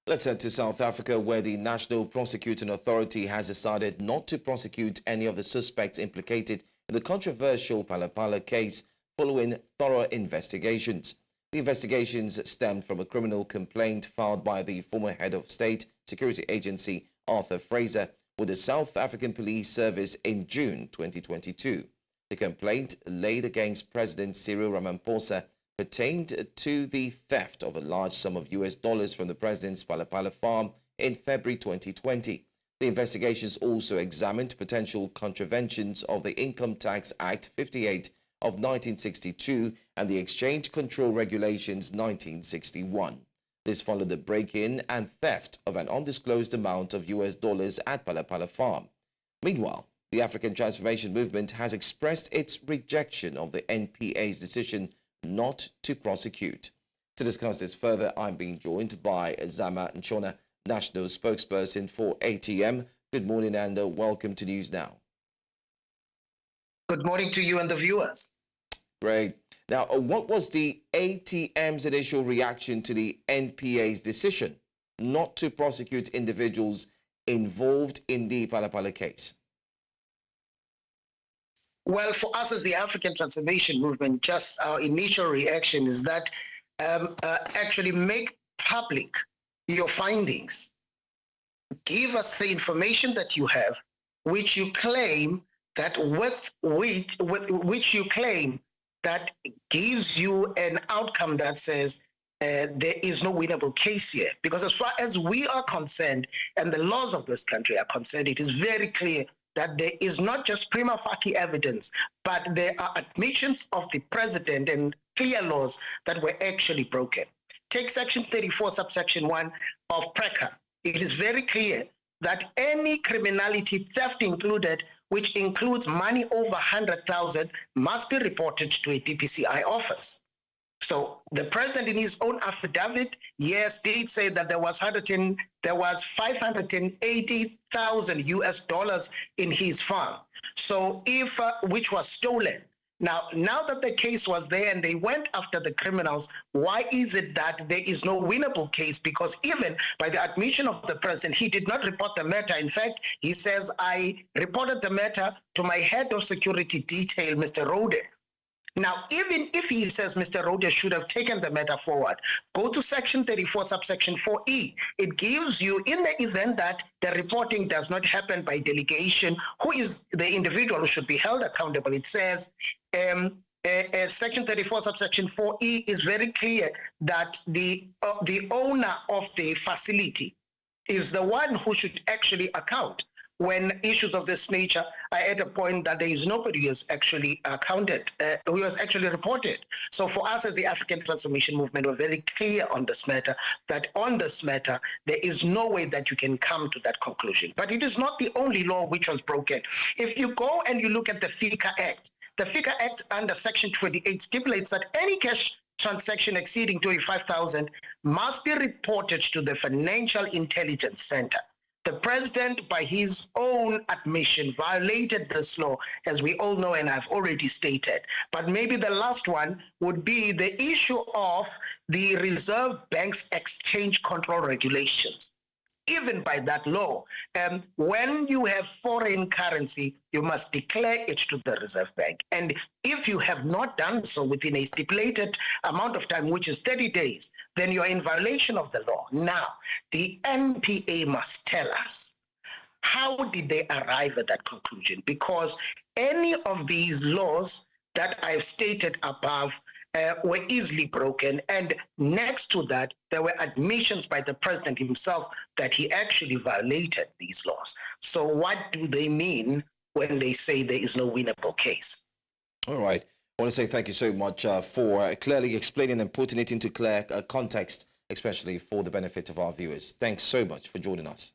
Let's head to South Africa, where the National Prosecuting Authority has decided not to prosecute any of the suspects implicated in the controversial Phala Phala case following thorough investigations. The investigations stemmed from a criminal complaint filed by the former head of State Security Agency, Arthur Fraser, with the South African Police Service in June 2022. The complaint laid against President Cyril Ramaphosa pertained to the theft of a large sum of US dollars from the president's Phala Phala farm in February 2020. The investigations also examined potential contraventions of the Income Tax Act 58 of 1962 and the Exchange Control Regulations 1961. This followed the break-in and theft of an undisclosed amount of US dollars at Phala Phala farm. Meanwhile, the African Transformation Movement has expressed its rejection of the NPA's decision not to prosecute. To discuss this further, I'm being joined by Zama Tshona, National Spokesperson for ATM. Good morning and welcome to News Now. Good morning to you and the viewers. Great. Now, what was the ATM's initial reaction to the NPA's decision not to prosecute individuals involved in the Phala Phala case? Well, for us as the African Transformation Movement, just our initial reaction is that actually make public your findings. Give us the information that you have, which you claim that which you claim that gives you an outcome that says there is no winnable case here. Because as far as we are concerned and the laws of this country are concerned, it is very clear that there is not just prima facie evidence, but there are admissions of the president and clear laws that were actually broken. Take Section 34, subsection 1 of PRECA. It is very clear that any criminality, theft included, which includes money over 100,000, must be reported to a DPCI office. So the president in his own affidavit, yes, did say that there was 580,000 US dollars in his farm. So if which was stolen. Now that the case was there and they went after the criminals, why is it that there is no winnable case? Because even by the admission of the president, he did not report the matter. In fact, he says, I reported the matter to my head of security detail, Mr. Rode. Now, even if he says Mr. Rode should have taken the matter forward, go to Section 34, subsection 4E. It gives you, in the event that the reporting does not happen by delegation, who is the individual who should be held accountable. It says, Section 34, subsection 4E is very clear that the owner of the facility is the one who should actually account. When issues of this nature are at a point that there is nobody who has actually accounted, who has actually reported. So for us as the African Transformation Movement, we're very clear on this matter, that on this matter, there is no way that you can come to that conclusion. But it is not the only law which was broken. If you go and you look at the FICA Act, the FICA Act under Section 28 stipulates that any cash transaction exceeding 25,000 must be reported to the Financial Intelligence Center. The president, by his own admission, violated this law, as we all know and I've already stated. But maybe the last one would be the issue of the Reserve Bank's exchange control regulations. Even by that law, when you have foreign currency, you must declare it to the Reserve Bank. And if you have not done so within a stipulated amount of time, which is 30 days, then you are in violation of the law. Now, the NPA must tell us, how did they arrive at that conclusion? Because any of these laws that I've stated above were easily broken. And next to that, there were admissions by the president himself that he actually violated these laws. So what do they mean when they say there is no winnable case? All right. I want to say thank you so much for clearly explaining and putting it into clear context, especially for the benefit of our viewers. Thanks so much for joining us.